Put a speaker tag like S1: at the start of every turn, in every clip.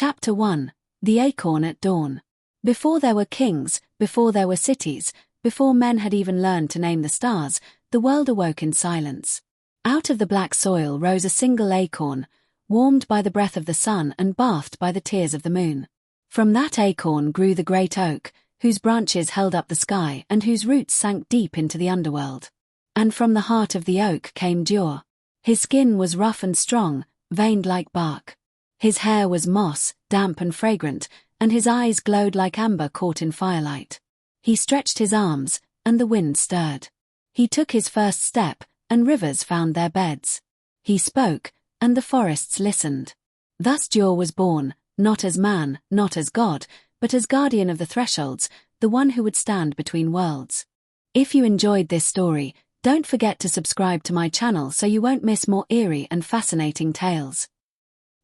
S1: Chapter 1. The Acorn at Dawn. Before there were kings, before there were cities, before men had even learned to name the stars, the world awoke in silence. Out of the black soil rose a single acorn, warmed by the breath of the sun and bathed by the tears of the moon. From that acorn grew the great oak, whose branches held up the sky and whose roots sank deep into the underworld. And from the heart of the oak came Duirr. His skin was rough and strong, veined like bark. His hair was moss, damp and fragrant, and his eyes glowed like amber caught in firelight. He stretched his arms, and the wind stirred. He took his first step, and rivers found their beds. He spoke, and the forests listened. Thus Duirr was born, not as man, not as god, but as guardian of the thresholds, the one who would stand between worlds. If you enjoyed this story, don't forget to subscribe to my channel so you won't miss more eerie and fascinating tales.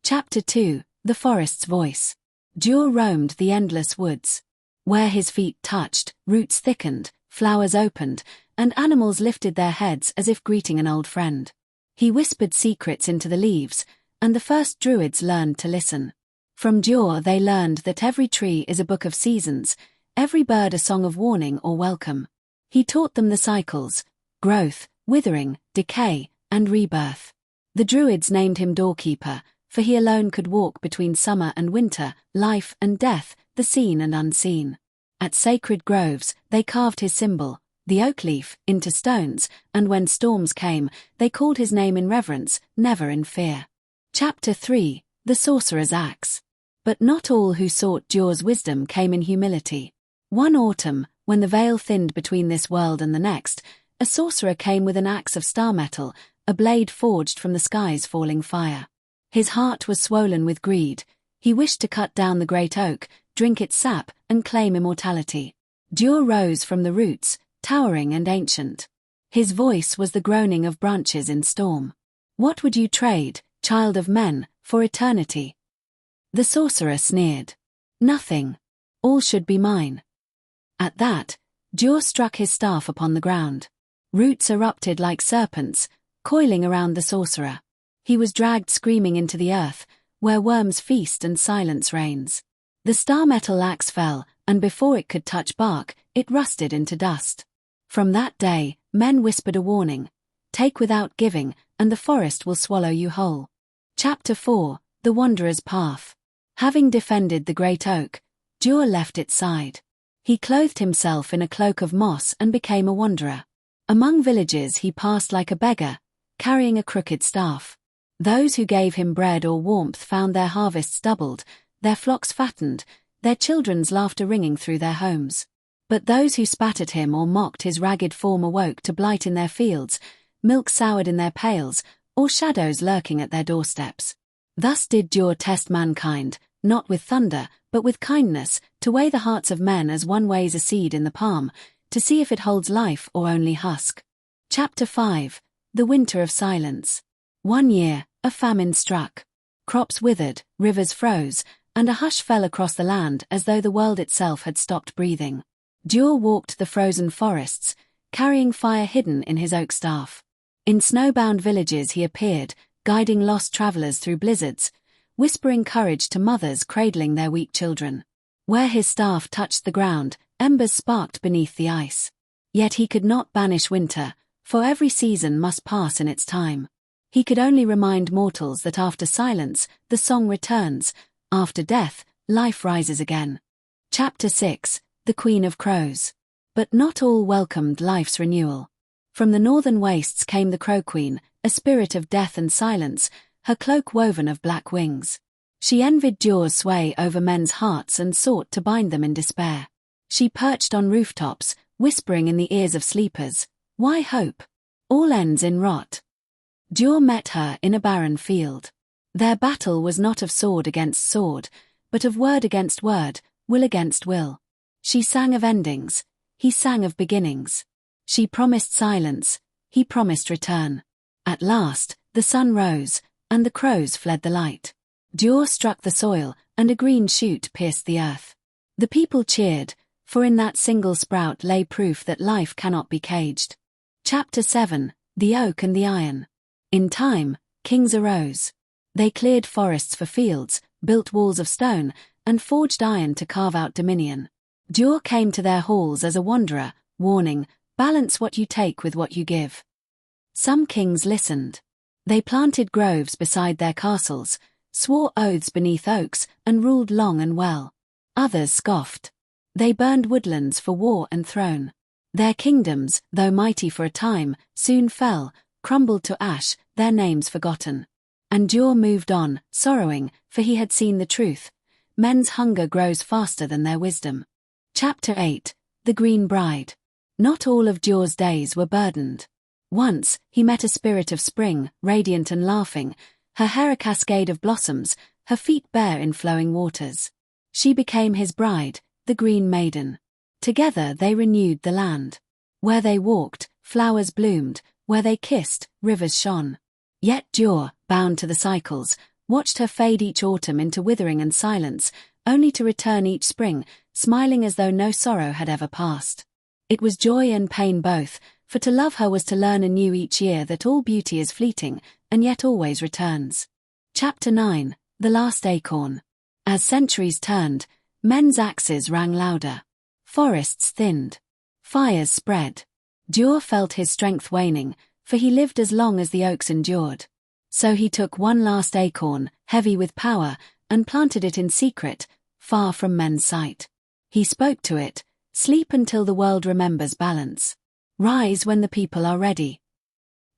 S1: Chapter 2. The Forest's Voice. Duirr roamed the endless woods. Where his feet touched, roots thickened, flowers opened, and animals lifted their heads as if greeting an old friend. He whispered secrets into the leaves, and the first druids learned to listen. From Duirr they learned that every tree is a book of seasons, every bird a song of warning or welcome. He taught them the cycles: growth, withering, decay, and rebirth. The druids named him Doorkeeper, for he alone could walk between summer and winter, life and death, the seen and unseen. At sacred groves, they carved his symbol, the oak leaf, into stones, and when storms came, they called his name in reverence, never in fear. Chapter 3. The Sorcerer's Axe. But not all who sought Duirr's wisdom came in humility. One autumn, when the veil thinned between this world and the next, a sorcerer came with an axe of star metal, a blade forged from the sky's falling fire. His heart was swollen with greed. He wished to cut down the great oak, drink its sap, and claim immortality. Duirr rose from the roots, towering and ancient. His voice was the groaning of branches in storm. What would you trade, child of men, for eternity? The sorcerer sneered. Nothing. All should be mine. At that, Duirr struck his staff upon the ground. Roots erupted like serpents, coiling around the sorcerer. He was dragged screaming into the earth, where worms feast and silence reigns. The star metal axe fell, and before it could touch bark, it rusted into dust. From that day, men whispered a warning: take without giving, and the forest will swallow you whole. Chapter 4. The Wanderer's Path. Having defended the great oak, Duirr left its side. He clothed himself in a cloak of moss and became a wanderer. Among villages he passed like a beggar, carrying a crooked staff. Those who gave him bread or warmth found their harvests doubled, their flocks fattened, their children's laughter ringing through their homes. But those who spat at him or mocked his ragged form awoke to blight in their fields, milk soured in their pails, or shadows lurking at their doorsteps. Thus did Duirr test mankind, not with thunder, but with kindness, to weigh the hearts of men as one weighs a seed in the palm, to see if it holds life or only husk. Chapter 5. The Winter of Silence. One year, a famine struck. Crops withered, rivers froze, and a hush fell across the land as though the world itself had stopped breathing. Duirr walked the frozen forests, carrying fire hidden in his oak staff. In snowbound villages he appeared, guiding lost travelers through blizzards, whispering courage to mothers cradling their weak children. Where his staff touched the ground, embers sparked beneath the ice. Yet he could not banish winter, for every season must pass in its time. He could only remind mortals that after silence, the song returns, after death, life rises again. Chapter 6. The Queen of Crows. But not all welcomed life's renewal. From the northern wastes came the Crow Queen, a spirit of death and silence, her cloak woven of black wings. She envied Duirr's sway over men's hearts and sought to bind them in despair. She perched on rooftops, whispering in the ears of sleepers, "Why hope? All ends in rot." Duirr met her in a barren field. Their battle was not of sword against sword, but of word against word, will against will. She sang of endings, he sang of beginnings. She promised silence, he promised return. At last, the sun rose, and the crows fled the light. Duirr struck the soil, and a green shoot pierced the earth. The people cheered, for in that single sprout lay proof that life cannot be caged. Chapter 7. The Oak and the Iron. In time, kings arose. They cleared forests for fields, built walls of stone, and forged iron to carve out dominion. Duirr came to their halls as a wanderer, warning, "Balance what you take with what you give." Some kings listened. They planted groves beside their castles, swore oaths beneath oaks, and ruled long and well. Others scoffed. They burned woodlands for war and throne. Their kingdoms, though mighty for a time, soon fell, crumbled to ash, their names forgotten. And Duirr moved on, sorrowing, for he had seen the truth. Men's hunger grows faster than their wisdom. Chapter 8. The Green Bride. Not all of Duirr's days were burdened. Once, he met a spirit of spring, radiant and laughing, her hair a cascade of blossoms, her feet bare in flowing waters. She became his bride, the Green Maiden. Together they renewed the land. Where they walked, flowers bloomed, where they kissed, rivers shone. Yet Duirr, bound to the cycles, watched her fade each autumn into withering and silence, only to return each spring, smiling as though no sorrow had ever passed. It was joy and pain both, for to love her was to learn anew each year that all beauty is fleeting, and yet always returns. Chapter 9. The Last Acorn. As centuries turned, men's axes rang louder. Forests thinned. Fires spread. Duirr felt his strength waning, for he lived as long as the oaks endured. So he took one last acorn, heavy with power, and planted it in secret, far from men's sight. He spoke to it, "Sleep until the world remembers balance. Rise when the people are ready."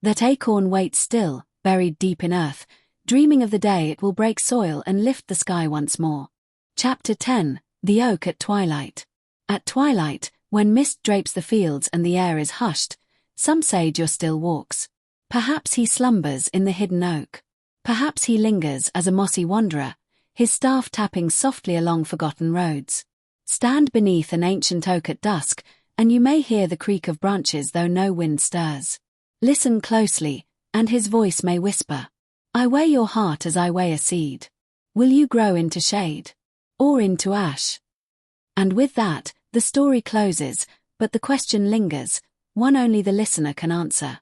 S1: That acorn waits still, buried deep in earth, dreaming of the day it will break soil and lift the sky once more. Chapter 10. The Oak at Twilight. At twilight, when mist drapes the fields and the air is hushed, some say Duirr still walks. Perhaps he slumbers in the hidden oak. Perhaps he lingers as a mossy wanderer, his staff tapping softly along forgotten roads. Stand beneath an ancient oak at dusk, and you may hear the creak of branches though no wind stirs. Listen closely, and his voice may whisper, "I weigh your heart as I weigh a seed. Will you grow into shade? Or into ash?" And with that, the story closes, but the question lingers, one only the listener can answer.